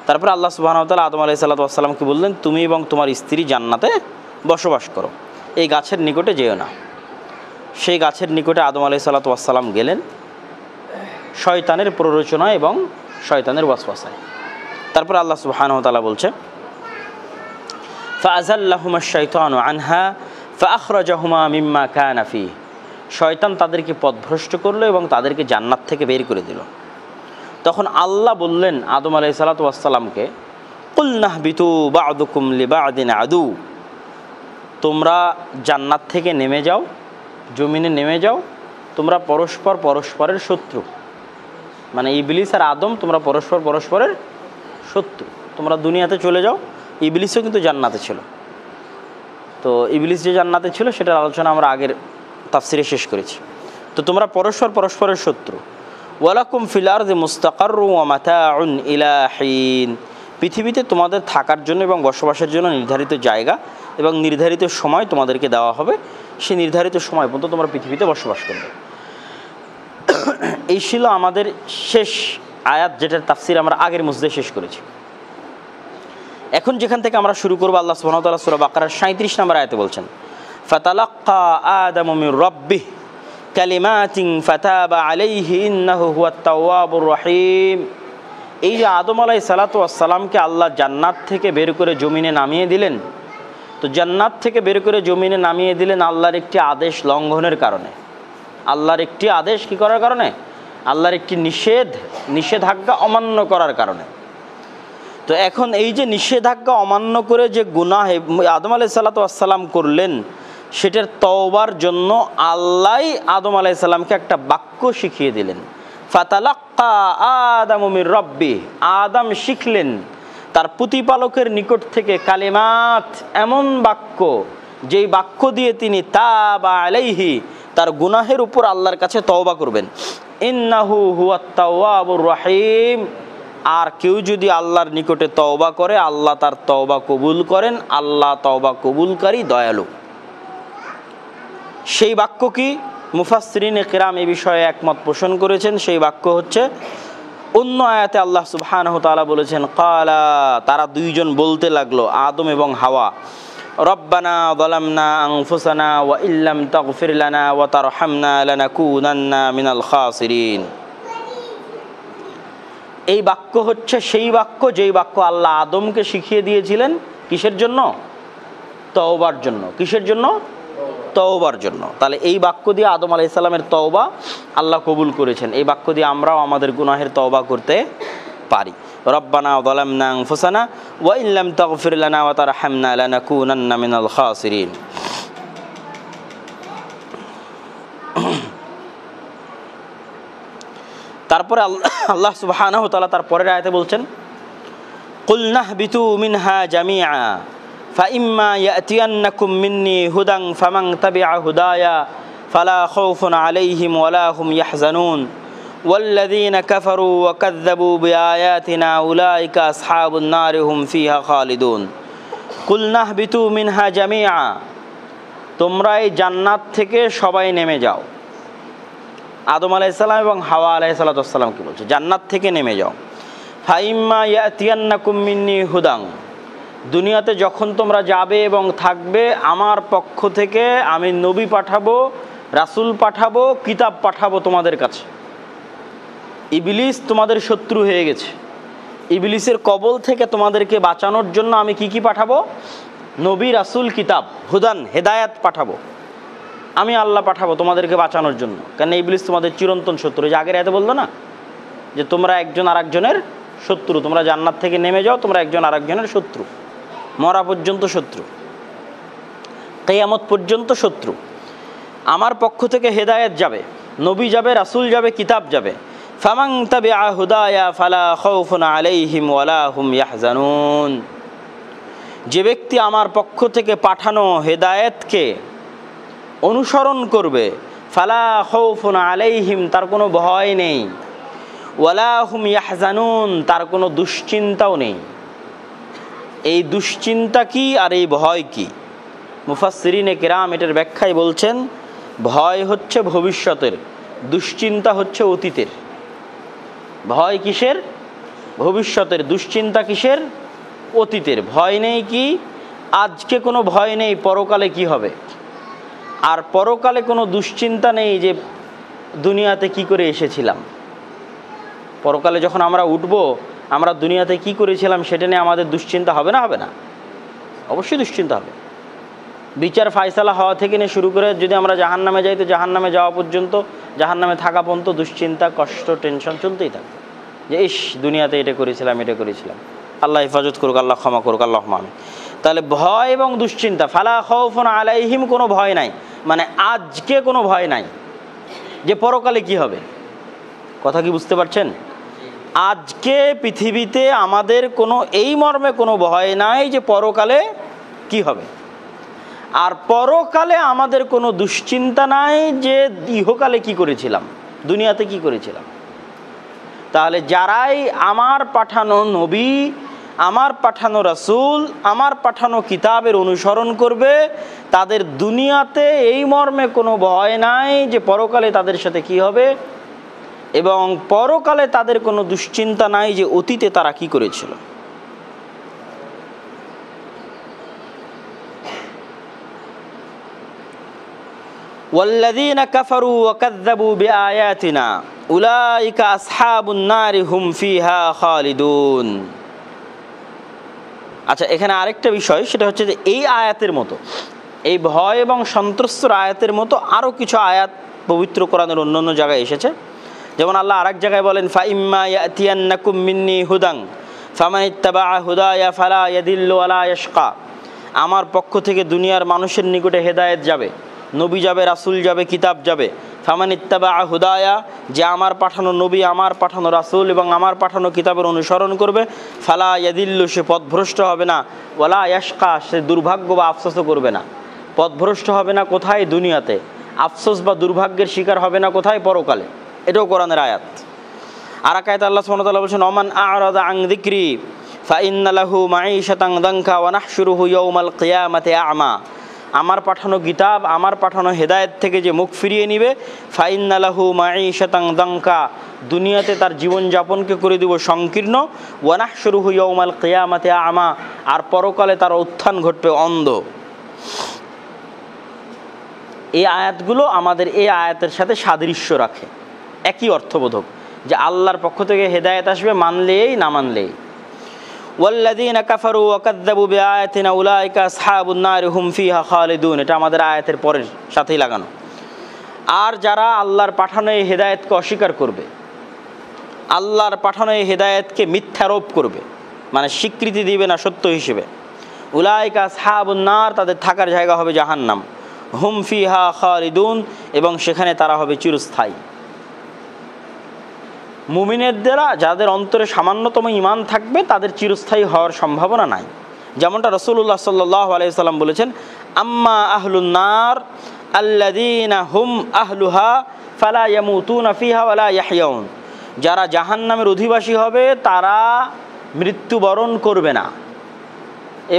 তারপরে আল্লাহ সুবহানাহু ওয়া তাআলা আদম আলাইহিস সালামকে বললেন, তুমি এবং তোমার স্ত্রী জান্নাতে বসবাস করো, এই গাছের নিকটে যেও না। সেই গাছের নিকটে আদম আলাইহিস সালাম গেলেন শয়তানের প্ররোচনা এবং শয়তানের ওয়াসওয়াসায়। তারপর আল্লাহ সুবহানাহু ওয়া তাআলা বলছে, ফাআযাল্লাহুমা আশ-শাইতানু আনহা ফাআখরাজাহুমা মিম্মা কানা ফীহি, শয়তান তাদেরকে পথভ্রষ্ট করলো এবং তাদেরকে জান্নাত থেকে বের করে দিল। তখন আল্লাহ বললেন আদম আলাইহিস সালামকে, কুলনা বিতু বা'দুকুম লিবা'দিন আদু, তোমরা জান্নাত থেকে নেমে যাও, জমিনে নেমে যাও, তোমরা পরস্পর পরস্পরের শত্রু। মানে ইবলিস আর আদম তোমরা পরস্পর পরস্পরের শত্রু, তোমরা দুনিয়াতে চলে যাও। ইবলিসও কিন্তু জান্নাতে ছিল। তো ইবলিস যে জান্নাতে ছিল সেটার আলোচনা আমরা আগের তাফসিরে শেষ করেছি। তো তোমরা পরস্পর পরস্পরের শত্রু। ওয়ালাকুম ফিল আরদি মুস্তাকাররুন ওয়া মাতাউন ইলা হিন, পৃথিবীতে তোমাদের থাকার জন্য এবং বসবাসের জন্য নির্ধারিত জায়গা এবং নির্ধারিত সময় তোমাদেরকে দেওয়া হবে, সেই নির্ধারিত সময় পর্যন্ত তোমরা পৃথিবীতে বসবাস করবে। এই ছিল আমাদের শেষ আয়াত, যেটার তাফসির আমরা আগের মসজিদে শেষ করেছি। এখন যেখান থেকে আমরা শুরু করব, আল্লাহ সুবহানাহু ওয়া তাআলা সূরা বাকারার 37 নম্বর আয়াতে বলছেন, ফাতালাক্কা আদামু মির রাব্বিহি কালিমাতিন ফাতাবা আলাইহি ইন্নাহু হুয়াত তাওয়াবুর রহিম। এই যে আদম আলাইহিস সালামকে আল্লাহ জান্নাত থেকে বের করে জমিনে নামিয়ে দিলেন, তো জান্নাত থেকে বের করে জমিনে নামিয়ে দিলেন আল্লাহর একটি আদেশ লঙ্ঘনের কারণে। আল্লাহর একটি আদেশ কি করার কারণে? আল্লাহর একটি নিষেধাজ্ঞা অমান্য করার কারণে। তো এখন এই যে নিষেধাজ্ঞা অমান্য করে যে গুনাহ আদম আলাইহিস সালাম করলেন, সেটার তওবার জন্য আল্লাহ আদম আলাইহিস সালামকে একটা বাক্য শিখিয়ে দিলেন। ফাতালাক্কা আদামু মির রাব্বিহি, আদম শিখলেন তার প্রতিপালকের নিকট থেকে কালিমাত, এমন বাক্য যেই বাক্য দিয়ে তিনি তাবা আলাইহি, তার গুনাহের উপর আল্লাহর কাছে তওবা করবেন। ইন্নাহু হুয়াত তাওয়াবুর রহিম, আর কেউ যদি আল্লাহর নিকটে তওবা করে আল্লাহ তার তওবা কবুল করেন, আল্লাহ তওবা কবুলকারী দয়ালু। সেই বাক্য কি? মুফাসসিরিনে কিরাম এই বিষয়ে একমত পোষণ করেছেন। সেই বাক্য হচ্ছে, অন্য আয়াতে আল্লাহ সুবহানাহু ওয়া তাআলা বলেছেন, ক্বালা, তারা দুইজন বলতে লাগলো, আদম এবং হাওয়া, রব্বানা যালামনা আনফুসানা ওয়া ইল্লাম তাগফির লানা ওয়া তারহামনা লানাকুনান্না মিনাল খাসিরিন। এই বাক্য হচ্ছে সেই বাক্য যেই বাক্য আল্লাহ আদমকে শিখিয়ে দিয়েছিলেন কিসের জন্য? তওবার জন্য। কিসের জন্য? তওবার জন্য। তাহলে এই বাক্য দিয়ে আদম আলাইহিস সালামের তওবা আল্লাহ কবুল করেছেন। এই বাক্য দিয়ে আমরাও আমাদের গুনাহের তওবা করতে পারি। রব্বানা যালামনা আনফুসানা ওয়া ইল্লাম তাগফির লানা ওয়া তারহামনা লানাকুনান্না মিনাল খাসিরিন। তারপরে আল্লাহ সুবহানাহু ওয়া তাআলা তার পরের আয়াতে বলছেন, কুলনা হবিতু মিনহা জামিআ ফাইম্মা ইয়াতিয়ান্নাকুম মিন্নি হুদান ফামান তাবিআ হুদায়া ফালা খাউফুন আলাইহিম ওয়ালা হুম ইয়াহজানুন ওয়াল্লাযীনা কাফারু ওয়া কাযযাবু বিআয়াতিনা উলাইকা আসহাবুন নার হুম ফিহা খালিদুন। কুলনা হবিতু মিনহা জামিআ, তোমরা এই জান্নাত থেকে সবাই নেমে যাও। আদম আলাইহিস সালাম এবং হাওয়া আলাইহিস সালাম কি বলছে? জান্নাত থেকে নেমে যাও। ফাইম্মা ইয়াতিয়ান্নাকুম মিন্নি হুদান, দুনিয়াতে যখন তোমরা যাবে এবং থাকবে, আমার পক্ষ থেকে আমি নবী পাঠাবো, রাসূল পাঠাবো, কিতাব পাঠাবো তোমাদের কাছে। ইবলিস তোমাদের শত্রু হয়ে গেছে, ইবলিসের কবল থেকে তোমাদেরকে বাঁচানোর জন্য আমি কি পাঠাবো? নবী, রাসূল, কিতাব, হুদান, হেদায়াত পাঠাবো। আমি আল্লাহ পাঠাবো তোমাদেরকে বাঁচানোর জন্য। কারণ ইবলিস তোমাদের চিরন্তন শত্রু। যে আগের আয়াতে বললো না যে তোমরা একজন আরেকজনের শত্রু, তোমরা জান্নাত থেকে নেমে যাও, তোমরা একজন আরেকজনের শত্রু, মরা পর্যন্ত শত্রু, কিয়ামত পর্যন্ত শত্রু। আমার পক্ষ থেকে হেদায়েত যাবে, নবী যাবে, রাসূল যাবে, কিতাব যাবে। ফামান তাবিআ হুদায়া ফালা খাউফুন আলাইহিম ওয়ালা হুম ইয়াহজানুন, যে ব্যক্তি আমার পক্ষ থেকে পাঠানো হেদায়েতকে অনুসরণ করবে, ফালা খাউফুন আলাইহিম, তার কোনো ভয় নেই, ওয়ালা হুম ইয়াহজানুন, তার কোনো দুশ্চিন্তাও নেই। এই দুশ্চিন্তা কি আর এই ভয় কি? মুফাসসিরিনে কিরাম এটার ব্যাখ্যায় বলছেন, ভয় হচ্ছে ভবিষ্যতের, দুশ্চিন্তা হচ্ছে অতীতের। ভয় কিসের? ভবিষ্যতের দুশ্চিন্তা কিসের? অতীতের। ভয় নেই কি? আজকে কোনো ভয় নেই পরকালে কি হবে, আর পরকালে কোনো দুশ্চিন্তা নেই যে দুনিয়াতে কি করে এসেছিলাম। পরকালে যখন আমরা উঠব, আমরা দুনিয়াতে কি করেছিলাম সেটা নিয়ে আমাদের দুশ্চিন্তা হবে না? হবে না? অবশ্যই দুশ্চিন্তা হবে। বিচার ফায়সালা হওয়া থেকে নিয়ে শুরু করে যদি আমরা জাহান্নামে যাই, তো জাহান্নামে যাওয়া পর্যন্ত, জাহান্নামে থাকা পর্যন্ত দুশ্চিন্তা, কষ্ট, টেনশন চলতেই থাকবে যে ইস দুনিয়াতে এটা করেছিলাম, এটা করেছিলাম। আল্লাহ হেফাজত করুক, আল্লাহ ক্ষমা করুক, আল্লাহ মামি। তাহলে ভয় এবং দুশ্চিন্তা, ফালা খাউফুন আলাইহিম, কোনো ভয় নাই, মানে আজকে কোনো ভয় নাই যে পরকালে কি হবে। কথা কি বুঝতে পারছেন? আজকে পৃথিবীতে আমাদের কোনো এই মর্মে কোনো ভয় নাই যে পরকালে কি হবে, আর পরকালে আমাদের কোনো দুশ্চিন্তা নাই যে ইহকালে কি করেছিলাম, দুনিয়াতে কি করেছিলাম। তাহলে যারাই আমার পাঠানো নবী, আমার পাঠানো রাসূল, আমার পাঠানো কিতাবের অনুসরণ করবে, তাদের দুনিয়াতে এই মর্মে কোনো ভয় নাই যে পরকালে তাদের সাথে কি হবে, এবং পরকালে তাদের কোনো দুশ্চিন্তা নাই যে অতীতে তারা কি করেছিল। ওয়াল্লাযীনা কাফারু ওয়া কাযযাবু বিআয়াতিনা উলাইকা আসহাবুন নারি হুম ফিহা খালিদুন। আচ্ছা, এখানে আরেকটা বিষয়, সেটা হচ্ছে যে এই আয়াতের মতো, এই ভয় এবং সন্ত্রস্তর আয়াতের মতো আরও কিছু আয়াত পবিত্র কোরআনের অন্যান্য জায়গায় এসেছে। যেমন আল্লাহ আরেক জায়গায় বলেন, ফাইম্মা ইয়াতিয়ান্নাকুম মিন্নি হুদান ফামানিত্তাবা হুদায়া ফালা ইয়াদিল্লু ওয়ালা ইয়াশকা। আমার পক্ষ থেকে দুনিয়ার মানুষের নিকটে হেদায়েত যাবে, নবী যাবে, রাসূল যাবে, কিতাব যাবে। ফামানিত্তাবা হুদায়া, যে আমার পাঠানো নবী, আমার পাঠানো রাসূল এবং আমার পাঠানো কিতাবের অনুসরণ করবে, ফালা ইয়াদিল্লু, সে পথভ্রষ্ট হবে না, ওয়ালা ইয়াশকা, সে দুর্ভাগ্য বা আফসোসও করবে না। পথভ্রষ্ট হবে না কোথায়? দুনিয়াতে। আফসোস বা দুর্ভাগ্যের শিকার হবে না কোথায়? পরকালে। এটাও কোরআনের আয়াত। আর এক আয়াতে আল্লাহ সুবহানাহু ওয়া তাআলা বলেছেন, ওমান আ'রাদা আন যিকরি ফাইন্না লাহু মাঈশাতান দানকা ওয়া নাহশুরুহু ইয়াওমাল কিয়ামাতি আ'মা। আমার পাঠানো কিতাব, আমার পাঠানো হেদায়েত থেকে যে মুখ ফিরিয়ে নিবে, ফাইন্না লাহু মাঈশাতান দানকা, দুনিয়াতে তার জীবনযাপনকে করে দিব সংকীর্ণ, ওয়া নাহশুরুহু ইয়াওমাল কিয়ামাতি আ'মা, আর পরকালে তার উত্থান ঘটবে অন্ধ। এই আয়াতগুলো আমাদের এই আয়াতের সাথে সাদৃশ্য রাখে, একই অর্থবোধক, যে আল্লাহর পক্ষ থেকে হেদায়েত আসবে, মানলেই না মানলেই। ওয়াল্লাযীনা কাফারু ওয়া কাযযাবু বিআয়াতিনা উলাইকা আসহাবুন নারি হুম ফিহা খালিদুন, এটা আমাদের আয়াতের পরের সাথেই লাগানো। আর যারা আল্লাহর পাঠানো এই হেদায়েতকে অস্বীকার করবে, আল্লাহর পাঠানো এই হেদায়েতকে মিথ্যারোপ করবে, মানে স্বীকৃতি দিবে না সত্য হিসেবে, উলাইকা আসহাবুন নার, তাদের থাকার জায়গা হবে জাহান্নাম, হুম ফিহা খালিদুন, এবং সেখানে তারা হবে চিরস্থায়ী। মুমিনের দ্বারা যাদের অন্তরে সামান্যতম ঈমান থাকবে, তাদের চিরস্থায়ী হওয়ার সম্ভাবনা নাই। যেমনটা রাসূলুল্লাহ সাল্লাল্লাহু আলাইহি ওয়াসাল্লাম বলেছেন, আম্মা আহলুন নার আল্লাযীনা হুম আহলুহা ফালা ইয়ামুতুনা ফিহা ওয়ালা ইয়াহইয়াউন। যারা জাহান্নামের অধিবাসী হবে তারা মৃত্যুবরণ করবে না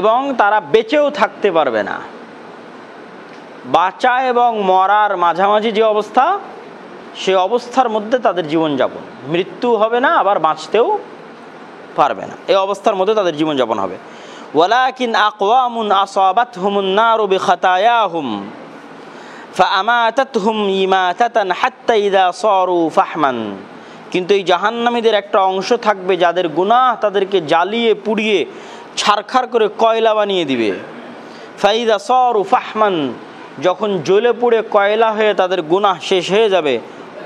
এবং তারা বেঁচেও থাকতে পারবে না। বাঁচা এবং মরার মাঝামাঝি যে অবস্থা, সে অবস্থার মধ্যে তাদের জীবনযাপন, মৃত্যু হবে না আবার বাঁচতেও পারবে না, এই অবস্থার মধ্যে তাদের জীবনযাপন হবে। ওয়ালাকিন আকওয়ামুন আসাবাতহুমুন নারু বিখাতায়াহুম ফাআমাতাতহুম ইমাতাতান হাত্তা ইযা সারু ফাহমান। কিন্তু এই জাহান্নামীদের একটা অংশ থাকবে যাদের গুনাহ তাদেরকে জ্বালিয়ে পুড়িয়ে ছারখার করে কয়লা বানিয়ে দিবে। ফাইযা সারু ফাহমান, যখন জ্বলে পুড়ে কয়লা হয়ে তাদের গুনাহ শেষ হয়ে যাবে,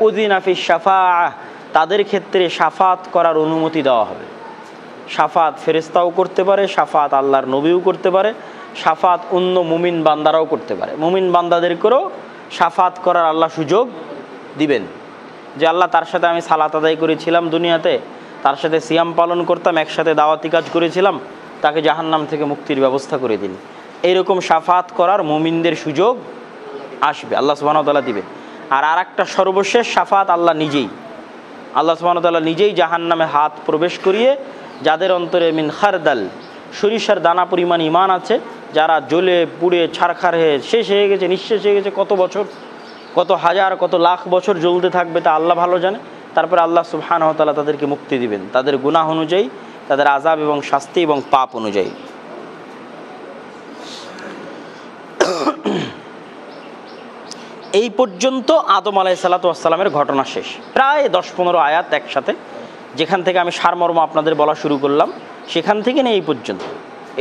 উযিনা ফিশ শাফাআহ, তাদের ক্ষেত্রে শাফাত করার অনুমতি দেওয়া হবে। শাফাত ফেরেশতাও করতে পারে, শাফাত আল্লাহর নবীও করতে পারে, শাফাত অন্য মুমিন বান্দারাও করতে পারে। মুমিন বান্দাদেরকেও শাফাত করার আল্লাহ সুযোগ দিবেন, যে আল্লাহ তার সাথে আমি সালাত আদায় করেছিলাম দুনিয়াতে, তার সাথে সিয়াম পালন করতাম, একসাথে দাওয়াতি কাজ করেছিলাম, তাকে জাহান্নাম থেকে মুক্তির ব্যবস্থা করে দিন। এইরকম শাফাত করার মুমিনদের সুযোগ আসবে, আল্লাহ সুবহানাহু ওয়া তাআলা দিবে। আর আরেকটা সর্বশেষ শাফাত আল্লাহ নিজেই, আল্লাহ সুবহানাহু ওয়া তাআলা নিজেই জাহান্নামে হাত প্রবেশ করিয়ে যাদের অন্তরে মিন খারদাল, সরিষার দানা পরিমাণ ঈমান আছে, যারা জ্বলে পুড়ে ছারখার হয়ে শেষ হয়ে গেছে, নিঃশেষ হয়ে গেছে, কত বছর, কত হাজার, কত লাখ বছর জ্বলতে থাকবে তা আল্লাহ ভালো জানে, তারপরে আল্লাহ সুবহানাহু ওয়া তাআলা তাদেরকে মুক্তি দিবেন তাদের গুনাহ অনুযায়ী, তাদের আযাব এবং শাস্তি এবং পাপ অনুযায়ী। এই পর্যন্ত আদম আলাইহিসসালাতু ওয়াসসালামের ঘটনা শেষ। প্রায় 10-15 আয়াত একসাথে, যেখান থেকে আমি সারমর্ম আপনাদের বলা শুরু করলাম সেখান থেকে নিয়ে এই পর্যন্ত।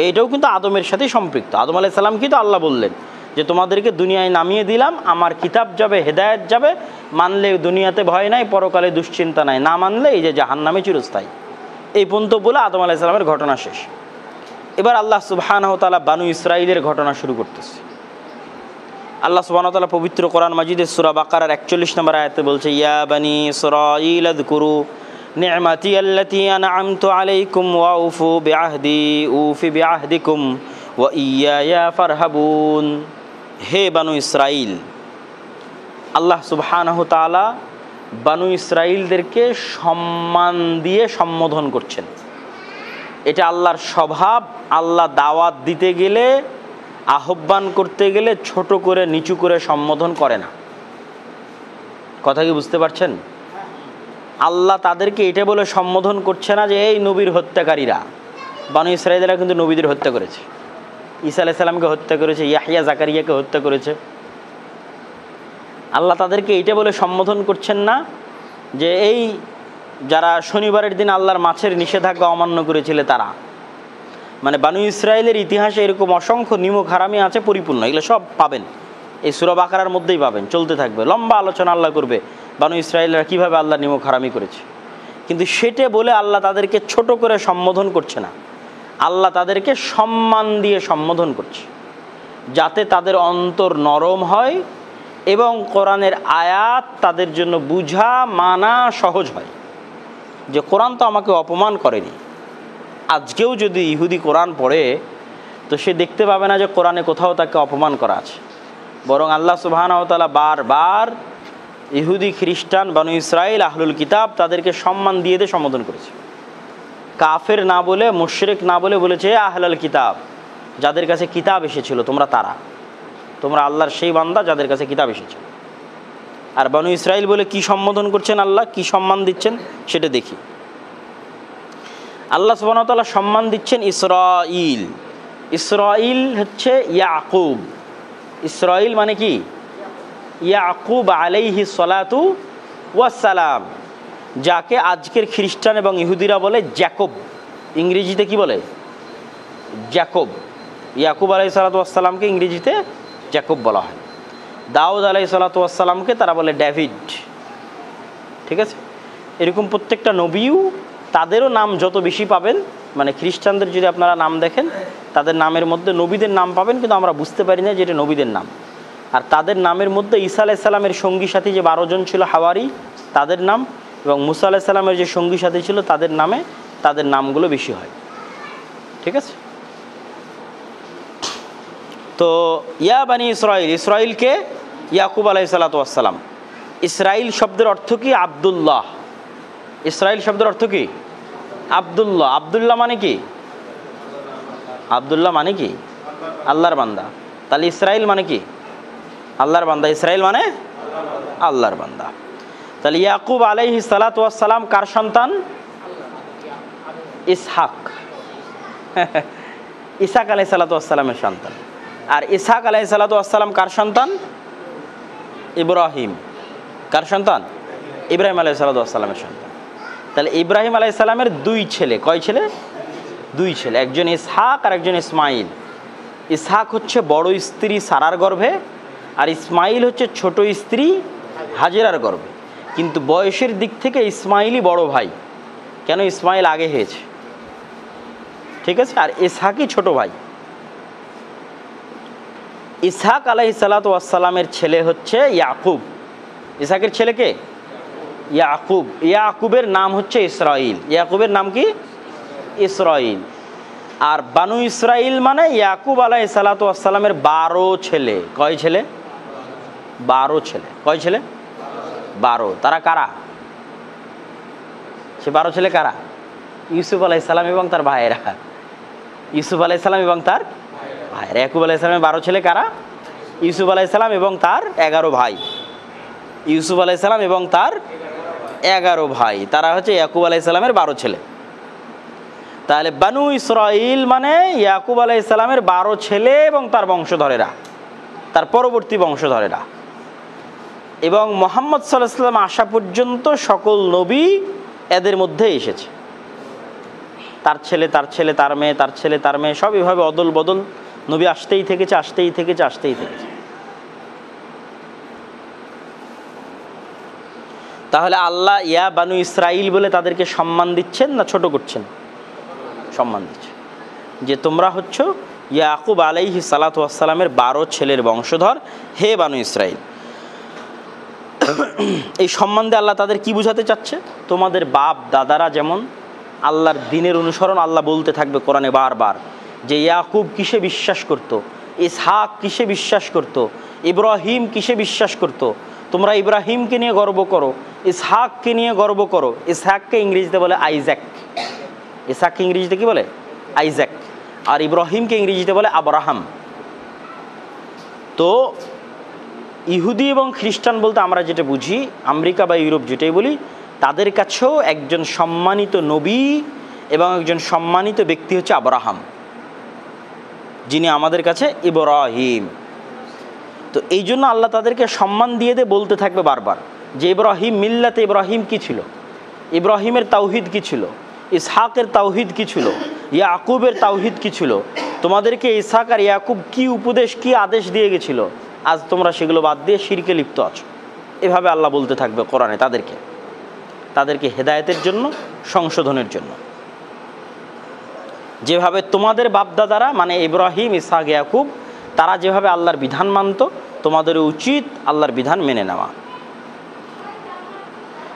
এইটাও কিন্তু আদমের সাথেই সম্পৃক্ত। আদম আলাইহিস সালাম কিন্তু আল্লাহ বললেন যে তোমাদেরকে দুনিয়ায় নামিয়ে দিলাম, আমার কিতাব যাবে, হেদায়েত যাবে, মানলে দুনিয়াতে ভয় নাই, পরকালে দুশ্চিন্তা নাই, না মানলে এই যে জাহান্নামে চিরস্থায়ী। এই পর্যন্ত বলে আদম আলাইহিস সালামের ঘটনা শেষ। এবার আল্লাহ সুবহানাহু ওয়া তাআলা বানু ইসরাঈলের ঘটনা শুরু করতেছে। আল্লাহ সুবহানাহু ওয়া তাআলা পবিত্র কোরআন মাজিদের সূরা বাকারার 41 নম্বর আয়াতে বলছে, ইয়া বানি ইসরাঈল আযকুরু নি'মাতি আল্লাতী আন'আমতু আলাইকুম ওয়া উফু বিআহদি উফি বিআহদিকুম ওয়া ইয়্যায়া ফারহাবুন। হে বানু ইসরাঈল, আল্লাহ সুবহানাহু ওয়া তাআলা বানু ইসরাঈলদেরকে সম্মান দিয়ে সম্বোধন করছেন। এটা আল্লাহর স্বভাব। আল্লাহ দাওয়াত দিতে গেলে, আহ্বান করতে গেলে ছোট করে নিচু করে সম্বোধন করে না। কথা কি বুঝতে পারছেন? আল্লাহ তাদেরকে এটা বলে সম্বোধন করছে না যে এই নবীর হত্যাকারীরা। বানু ইসরাঈলরা কিন্তু নবীদের হত্যা করেছে, ঈসা আলাইহিস সালামকে হত্যা করেছে, ইয়াহইয়া জাকারিয়াকে হত্যা করেছে। আল্লাহ তাদেরকে এইটা বলে সম্বোধন করছেন না যে এই যারা শনিবারের দিন আল্লাহর মাছের নিষেধাজ্ঞা অমান্য করেছিল তারা। মানে বানু ইসরাঈলের ইতিহাসে এরকম অসংখ্য নিমক হারামি আছে পরিপূর্ণ, এগুলো সব পাবেন এই সূরা বাকারার মধ্যেই পাবেন, চলতে থাকবে, লম্বা আলোচনা আল্লাহ করবে বানু ইসরাঈলরা কীভাবে আল্লাহ নিমক হারামি করেছে। কিন্তু সেটা বলে আল্লাহ তাদেরকে ছোট করে সম্বোধন করছে না, আল্লাহ তাদেরকে সম্মান দিয়ে সম্বোধন করছে, যাতে তাদের অন্তর নরম হয় এবং কোরআনের আয়াত তাদের জন্য বুঝা মানা সহজ হয়। যে কোরআন তো আমাকে অপমান করেনি। আজকেও যদি ইহুদি কোরআন পড়ে তো সে দেখতে পাবে না যে কোরআনে কোথাও তাকে অপমান করা আছে, বরং আল্লাহ সুবহানাহু ওয়া তাআলা বারবার ইহুদি, খ্রিস্টান, বানু ইসরাঈল, আহলুল কিতাব তাদেরকে সম্মান দিয়ে সম্বোধন করেছে। কাফের না বলে, মুশরিক না বলে বলেছে আহলুল কিতাব, যাদের কাছে কিতাব এসেছিল তোমরা আল্লাহর সেই বান্দা যাদের কাছে কিতাব এসেছিল। আর বানু ইসরাঈল বলে কি সম্বোধন করছেন আল্লাহ, কি সম্মান দিচ্ছেন সেটা দেখি। আল্লাহ সুবহানাহু ওয়া তাআলা সম্মান দিচ্ছেন ইসরাঈল। ইসরাঈল হচ্ছে ইয়াকুব। ইসরাঈল মানে কি? ইয়াকুব আলাইহিস সালাতু ওয়াস সালাম, যাকে আজকের খ্রিস্টান এবং ইহুদিরা বলে জ্যাকব। ইংরেজিতে কি বলে? জ্যাকব। ইয়াকুব আলাইহিস সালাতু ওয়াস সালামকে ইংরেজিতে জ্যাকব বলা হয়। দাউদ আলাইহিস সালাতু ওয়াস সালামকে তারা বলে ডেভিড। ঠিক আছে? এরকম প্রত্যেকটা নবীও তাদেরও নাম যত বেশি পাবেন, মানে খ্রিস্টানদের যদি আপনারা নাম দেখেন তাদের নামের মধ্যে নবীদের নাম পাবেন, কিন্তু আমরা বুঝতে পারি না যে এটা নবীদের নাম। আর তাদের নামের মধ্যে ঈসা আলাইহিস সালামের সঙ্গী সাথী যে 12 জন ছিল হাওয়ারি, তাদের নাম, এবং মুসা আলাইহিস সালামের যে সঙ্গী সাথী ছিল তাদের নামে তাদের নামগুলো বেশি হয়। ঠিক আছে? তো ইয়া বানি ইসরাঈল, ইসরাঈলকে ইয়াকুব আলাইহিস সালাতু ওয়াস সালাম। ইসরাঈল শব্দের অর্থ কি? আব্দুল্লাহ। ইসরাঈল শব্দের অর্থ কি? আব্দুল্লাহ। আব্দুল্লাহ মানে কি? আব্দুল্লাহ মানে কি? আল্লাহর বান্দা। তাহলে ইসরাঈল মানে কি? আল্লাহর বান্দা। ইসরাঈল মানে আল্লাহর বান্দা। তাহলে ইয়াকুব আলাইহিস সালাতু ওয়াস সালাম কার সন্তান? ইসহাক। ইসহাক আলাইহিস সালাতু ওয়াস সালামের সন্তান। আর ইসহাক আলাইহিস সালাতু ওয়াস সালাম কার সন্তান? ইব্রাহিম। কার সন্তান? ইব্রাহিম আলাইহিস সালাতু ওয়াস সালামের সন্তান। তাহলে ইব্রাহিম আলাইহিস সালামের 2 ছেলে। কয় ছেলে? 2 ছেলে। একজন ইসহাক আর একজন ইসমাইল। ইসহাক হচ্ছে বড় স্ত্রী সারার গর্ভে, আর ইসমাইল হচ্ছে ছোট স্ত্রী হাজেরার গর্ভে। কিন্তু বয়সের দিক থেকে ইসমাইলই বড় ভাই। কেন? ইসমাইল আগে হয়েছে। ঠিক আছে? আর ইসহাকই ছোট ভাই। ইসহাক আলাইহিস সালাতু ওয়াস সালামের ছেলে হচ্ছে ইয়াকুব। ইসহাকের ছেলে কে? ইয়াকুব। ইয়াকুবের নাম হচ্ছে ইসরাঈল। ইয়াকুবের নাম কি? ইসরাঈল। আর বানু ইসরাঈল মানে ইয়াকুব আলাইহিস সালাতু ওয়াস সালামের 12 ছেলে। কয় ছেলে? 12 ছেলে। কয় ছেলে? 12। তারা কারা? সে 12 ছেলে কারা? ইউসুফ আলাইহিস সালাম এবং তার ভাইয়েরা। ইউসুফ আলাইহিস সালাম এবং তার ভাইয়েরা। ইয়াকুব আলাইহিস সালামের 12 ছেলে কারা? ইউসুফ আলাইহিস সালাম এবং তার 11 ভাই। ইউসুফ আলাইহিস সালাম এবং তার 11 ভাই, তারা হচ্ছে ইয়াকুব আলাইহিস সালামের 12 ছেলে। তাহলে বানু ইসরাইল মানে ইয়াকুব আলাইহিস সালামের 12 ছেলে এবং তার বংশধরেরা, তার পরবর্তী বংশধরেরা। এবং মুহাম্মদ সাল্লাল্লাহু আলাইহি ওয়াসাল্লাম আসা পর্যন্ত সকল নবী এদের মধ্যে এসেছে। তার ছেলে, তার ছেলে, তার মেয়ে, তার ছেলে, তার মেয়ে, সব এভাবে অদল বদল নবী আসতেই থেকেছে, আসতেই থেকেছে, আসতেই থেকেছে। তাহলে আল্লাহ ইয়া বানু ইসরাইল বলে তাদেরকে সম্মান দিচ্ছেন না ছোট করছেন? সম্মান দিচ্ছেন, যে তোমরা হচ্ছ ইয়াকুব আলাইহিস সালাতু ওয়াস সালামের 12 ছেলের বংশধর, হে বানু ইসরাইল। এই সম্মান দিয়ে আল্লাহ তাদের কি বুঝাতে চাচ্ছে? তোমাদের বাপ দাদারা যেমন আল্লাহর দ্বীনের অনুসরণ, আল্লাহ বলতে থাকবে কোরআনে বারবার যে ইয়াকুব কিসে বিশ্বাস করত, ইসহাক কিসে বিশ্বাস করত, ইব্রাহিম কিসে বিশ্বাস করত, তোমরা ইব্রাহিমকে নিয়ে গর্ব করো, ইসহাককে নিয়ে গর্ব করো। ইসহাককে ইংরেজিতে বলে আইজ্যাক, ইসহাককে ইংরেজিতে কি বলে? আইজ্যাক। আর ইব্রাহিমকে ইংরেজিতে বলে আব্রাহাম। তো ইহুদি এবং খ্রিস্টান বলতে আমরা যেটা বুঝি, আমেরিকা বা ইউরোপ যেটাই বলি, তাদের কাছেও একজন সম্মানিত নবী এবং একজন সম্মানিত ব্যক্তি হচ্ছে আব্রাহাম, যিনি আমাদের কাছে ইব্রাহিম। তো এই জন্য আল্লাহ তাদেরকে সম্মান দিয়ে বলতে থাকবে বারবার যে ইব্রাহিম, মিল্লাতে ইব্রাহিম কি ছিল, ইব্রাহিমের তাওহিদ কি ছিল, ইসহাকের তাওহিদ কি ছিল, ইয়াকুবের তাওহিদ কি ছিল, তোমাদেরকে ইসহাক আর ইয়াকুব কি উপদেশ, কি আদেশ দিয়ে গেছিল, আজ তোমরা সেগুলো বাদ দিয়ে শিরকে লিপ্ত আছো। এভাবে আল্লাহ বলতে থাকবে কোরআনে তাদেরকে হেদায়েতের জন্য, সংশোধনের জন্য। যেভাবে তোমাদের বাপদাদারা মানে ইব্রাহিম, ইসহাক, ইয়াকুব, তারা যেভাবে আল্লাহর বিধান মানত, তোমাদেরও উচিত আল্লাহর বিধান মেনে নেওয়া।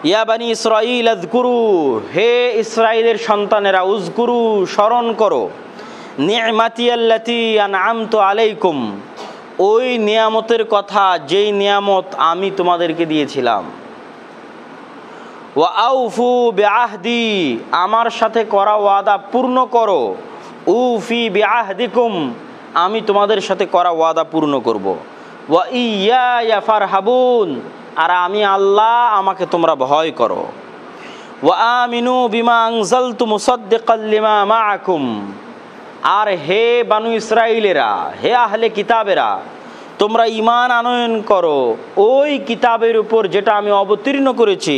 ইয়া বানি ইসরাইল আযকুরু, হে ইসরাইলের সন্তানেরা, উযকুরু, স্মরণ করো, নি'মাতি আল্লাতী আন'আমতু আলাইকুম, ওই নিয়ামতের কথা যেই নিয়ামত আমি তোমাদেরকে দিয়েছিলাম। ওয়া আউফু বিআহদি, আমার সাথে করা ওয়াদা পূর্ণ করো। উফি বিআহদিকুম, আমি তোমাদের সাথে করা ওয়াদা পূর্ণ করব। ওয়া ইয়্যায়া ফারহাবুন, আর আমি আল্লাহ, আমাকে তোমরা ভয় করো। ওয়া আমিনু বিমা আনজালতু মুসাদ্দিকাল লিমা মাআকুম, আর হে বানু ইসরাইলেরা, হে আহলে কিতাবেরা, তোমরা ঈমান আনয়ন করো ওই কিতাবের উপর যেটা আমি অবতীর্ণ করেছি।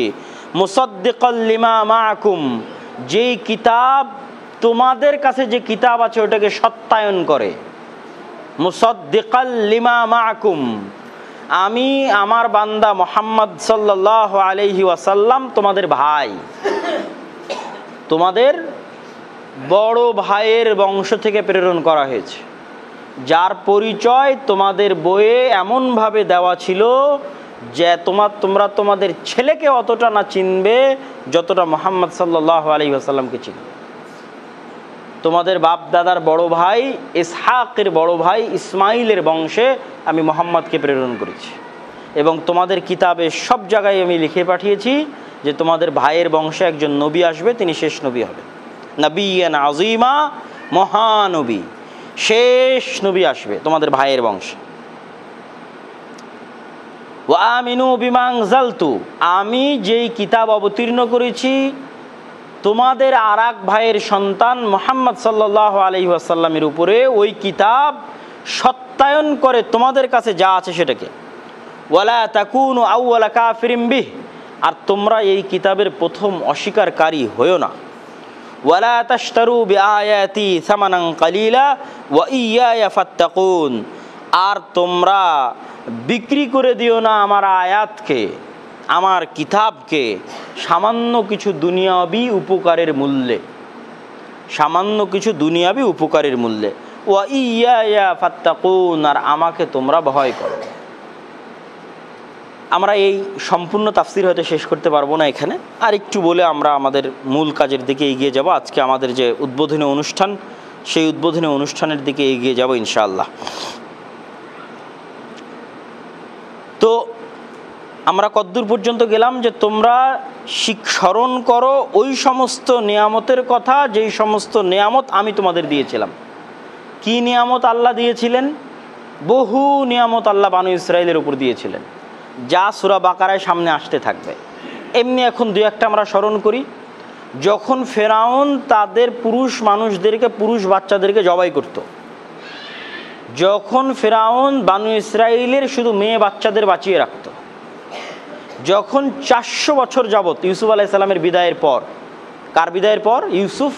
মুসাদ্দিকাল লিমা মাআকুম, যেই কিতাব তোমাদের কাছে যে কিতাব আছে ওটাকে সত্যায়ন করে। মুসাদ্দিকাল লিমা মাআকুম, আমি আমার বান্দা মুহাম্মদ সাল্লাল্লাহু আলাইহি ওয়াসাল্লাম তোমাদের ভাই, তোমাদের বড় ভাইয়ের বংশ থেকে প্রেরণ করা হয়েছে, যার পরিচয় তোমাদের বইয়ে এমনভাবে দেওয়া ছিল যে তোমরা তোমাদের ছেলেকে অতটা না চিনবে যতটা মুহাম্মদ সাল্লাল্লাহু আলাইহি ওয়াসাল্লামকে চিনবে। তোমাদের বাপ দাদার বড় ভাই ইসহাকের বড় ভাই ইসমাইলের বংশে আমি মুহাম্মদকে প্রেরণ করেছি, এবং তোমাদের কিতাবে সব জায়গায় আমি লিখে পাঠিয়েছি যে তোমাদের ভাইয়ের বংশে একজন নবী আসবে, তিনি শেষ নবী হবেন। নবিয়ান আযীমা, মহানবী, শেষ নবী আসবে তোমাদের ভাইয়ের বংশে। ওয়া আমিনু বিমা আনজালতু, আমি যেই কিতাব অবতীর্ণ করেছি তোমাদের আরেক ভাইয়ের সন্তান মুহাম্মদ সাল্লাল্লাহু আলাইহি ওয়াসাল্লামের উপরে, ওই কিতাব সত্যায়ন করে তোমাদের কাছে যা আছে সেটাকে। ওয়ালা তাকুনু আউওয়ালা কাফিরিন বিহ, আর তোমরা এই কিতাবের প্রথম অস্বীকারী হয়ো না। ওয়ালা তাশতারু বিআয়াতি সামানান কালিলা ওয়া ইয়্যায়া ফাত্তাকুন, আর তোমরা বিক্রি করে দিও না আমার আয়াতকে, আমার কিতাবকে সামান্য কিছু দুনিয়াবি উপকারের মূল্যে, সামান্য কিছু দুনিয়াবি উপকারের মূল্যে। ওয়া ইয়্যায়া ফাত্তাকুন, আর আমাকে তোমরা ভয় করো। আমরা এই সম্পূর্ণ তাফসির হয়তো শেষ করতে পারবো না এখানে, আর একটু বলে আমরা আমাদের মূল কাজের দিকে এগিয়ে যাব। আজকে আমাদের যে উদ্বোধনী অনুষ্ঠান, সেই উদ্বোধনী অনুষ্ঠানের দিকে এগিয়ে যাব ইনশাআল্লাহ। তো আমরা কদ্দূর পর্যন্ত গেলাম যে তোমরা স্মরণ করো ওই সমস্ত নিয়ামতের কথা যেই সমস্ত নিয়ামত আমি তোমাদের দিয়েছিলাম। কি নিয়ামত আল্লাহ দিয়েছিলেন? বহু নিয়ামত আল্লাহ বানু ইসরাইলের উপর দিয়েছিলেন, যা সূরা বাকারায় সামনে আসতে থাকবে। এমনি এখন দু একটা আমরা স্মরণ করি, যখন ফেরাউন তাদের পুরুষ মানুষদেরকে, পুরুষ বাচ্চাদেরকে জবাই করত, যখন ফেরাউন বানু ইসরাইলের শুধু মেয়ে বাচ্চাদের বাঁচিয়ে রাখত, যখন 400 বছর যাবত ইউসুফ আলাইহিসসালামের বিদায়ের পর, কার বিদায়ের পর? ইউসুফ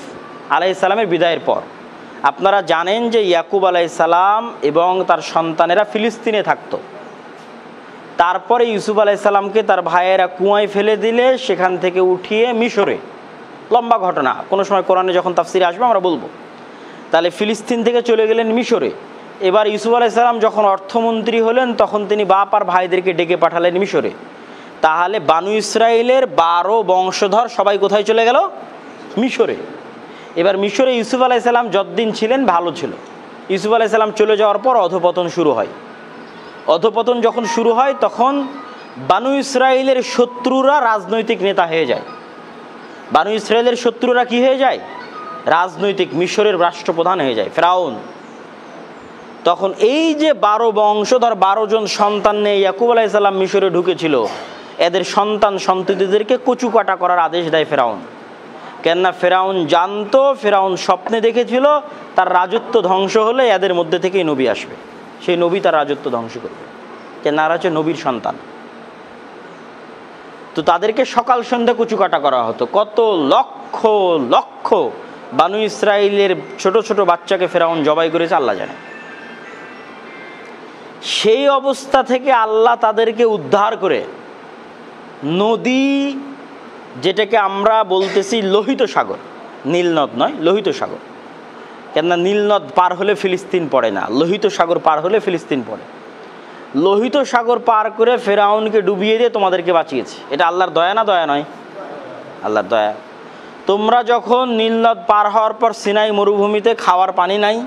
আলাইহিসসালামের বিদায়ের পর। আপনারা জানেন যে ইয়াকুব আলাইহিসসালাম এবং তার সন্তানেরা ফিলিস্তিনে থাকতো। তারপরে ইউসুফ আলাইহিসসালামকে তার ভাইয়েরা কুয়ায় ফেলে দিলে সেখান থেকে উঠিয়ে মিশরে, লম্বা ঘটনা, কোনো সময় কোরআনে যখন তাফসিরে আসবে আমরা বলবো। তাহলে ফিলিস্তিন থেকে চলে গেলেন মিশরে। এবার ইউসুফ আলাইহিসসালাম যখন অর্থমন্ত্রী হলেন তখন তিনি বাপ আর ভাইদেরকে ডেকে পাঠালেন মিশরে। তাহলে বানু ইসরাইলের 12 বংশধর সবাই কোথায় চলে গেল? মিশরে। এবার মিশরে ইউসুফ আলাইহিসসালাম যতদিন ছিলেন ভালো ছিল। ইউসুফ আলাইহিসসালাম চলে যাওয়ার পর অধপতন শুরু হয়। অধপতন যখন শুরু হয় তখন বানু ইসরাইলের শত্রুরা রাজনৈতিক নেতা হয়ে যায়। বানু ইসরাইলের শত্রুরা কি হয়ে যায়? রাজনৈতিক, মিশরের রাষ্ট্রপ্রধান হয়ে যায় ফেরাউন। তখন এই যে 12 বংশধর, 12 জন সন্তান নিয়ে ইয়াকুব আলাইহিসসালাম মিশরে ঢুকেছিল, এদের সন্তান সন্ততিদেরকে কচু কাটা করার আদেশ দেয় ফেরাউন। কেননা ফেরাউন জানতো, ফেরাউন স্বপ্নে দেখেছিল তার রাজত্ব ধ্বংস হলে এদের মধ্যে থেকেই নবী আসবে, সেই নবী তার রাজত্ব ধ্বংস করবে। কেননা এরা হচ্ছে নবীর সন্তান। তো তাদেরকে সকাল সন্ধ্যা কচু কাটা করা হতো। কত লক্ষ লক্ষ বানু ইসরাইলের ছোট ছোট বাচ্চাকে ফেরাউন জবাই করেছে আল্লাহ জানে। সেই অবস্থা থেকে আল্লাহ তাদেরকে উদ্ধার করে নদী, যেটাকে আমরা বলতেছি লোহিত সাগর, নীলনদ নয়, লোহিত সাগর। কেননা নীলনদ পার হলে ফিলিস্তিন পড়ে না, লোহিত সাগর পার হলে ফিলিস্তিন পড়ে। লোহিত সাগর পার করে ফেরাউনকে ডুবিয়ে দিয়ে তোমাদেরকে বাঁচিয়েছে। এটা আল্লাহর দয়া না দয়া নয়? আল্লাহর দয়া। তোমরা যখন নীলনদ পার হওয়ার পর সিনাই মরুভূমিতে খাওয়ার পানি নাই,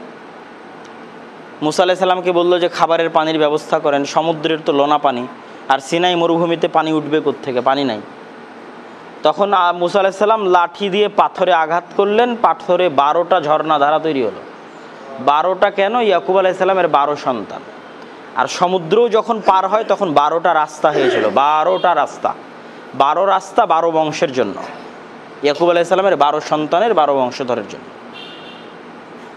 মুসা আলাইহিস সালামকে বললো যে খাবারের পানির ব্যবস্থা করেন, সমুদ্রের তো লোনা পানি, আর সিনাই মরুভূমিতে পানি উঠবে কোত্থেকে? পানি নাই। তখন মুসা আলাইহিস সালাম লাঠি দিয়ে পাথরে আঘাত করলেন, পাথরে 12টা ঝর্ণা ধারা তৈরি হলো। 12টা কেন? ইয়াকুব আলাইহিস সালামের 12 সন্তান। আর সমুদ্রও যখন পার হয় তখন 12টা রাস্তা হয়েছিল, 12টা রাস্তা, 12 রাস্তা 12 বংশের জন্য, ইয়াকুব আলাইহিস সালামের 12 সন্তানের 12 বংশধরের জন্য।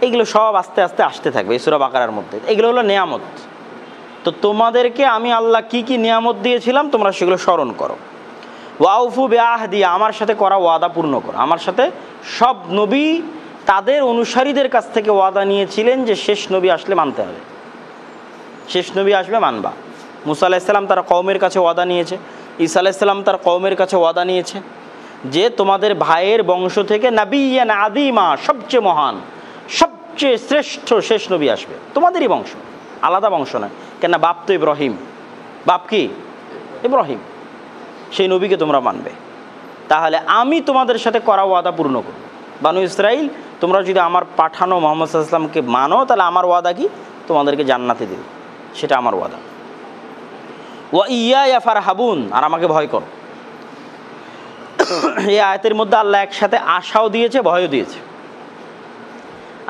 এগুলো সব আস্তে আস্তে আসতে থাকবে এই সূরা বাকারার মধ্যে। এগুলো হলো নেয়ামত। তো তোমাদেরকে আমি আল্লাহ কি কি নিয়ামত দিয়েছিলাম তোমরা সেগুলো স্মরণ করো। ওয়াউফু বিআহদি, আমার সাথে করা ওয়াদা পূর্ণ করো। আমার সাথে সব নবী তাদের অনুসারীদের কাছ থেকে ওয়াদা নিয়েছিলেন যে শেষ নবী আসলে মানতে হবে, শেষ নবী আসবে মানবা। মুসা আলাইহিস সালাম তার কওমের কাছে ওয়াদা নিয়েছে, ঈসা আলাইহিস সালাম তার কওমের কাছে ওয়াদা নিয়েছে যে তোমাদের ভাইয়ের বংশ থেকে নাবিয়ান আদিমা, সবচেয়ে মহান, সবচেয়ে শ্রেষ্ঠ শেষ নবী আসবে, তোমাদেরই বংশ, আলাদা বংশ নয়। কেননা বাপ তো ইব্রাহিম, বাপ কি? ইব্রাহিম। সেই নবীকে তোমরা মানবে। তাহলে আমি তোমাদের সাথে করা ওয়াদা পূর্ণ করব। বানু ইসরাইল, তোমরা যদি আমার পাঠানো মুহাম্মদ সাল্লাল্লাহু আলাইহি ওয়াসাল্লামকে মানো তাহলে আমার ওয়াদা কি? তোমাদেরকে জান্নাতে দেব, সেটা আমার ওয়াদা। ওয়া ইয়া ফারহাবুন, আর আমাকে ভয় করো। এই আয়াতের মধ্যে আল্লাহ একসাথে আশাও দিয়েছে, ভয়ও দিয়েছে।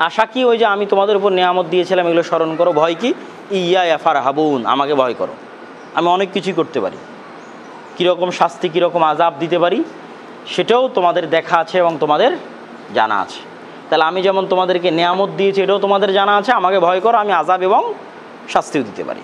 আশা কি? ওই যে আমি তোমাদের উপর নিয়ামত দিয়েছিলাম, এগুলো স্মরণ করো। ভয় কি? ইয়া ফারহাবুন, আমাকে ভয় করো। আমি অনেক কিছুই করতে পারি, কীরকম শাস্তি, কীরকম আযাব দিতে পারি সেটাও তোমাদের দেখা আছে এবং তোমাদের জানা আছে। তাহলে আমি যেমন তোমাদেরকে নিয়ামত দিয়েছি এটাও তোমাদের জানা আছে, আমাকে ভয় করো, আমি আযাব এবং শাস্তিও দিতে পারি।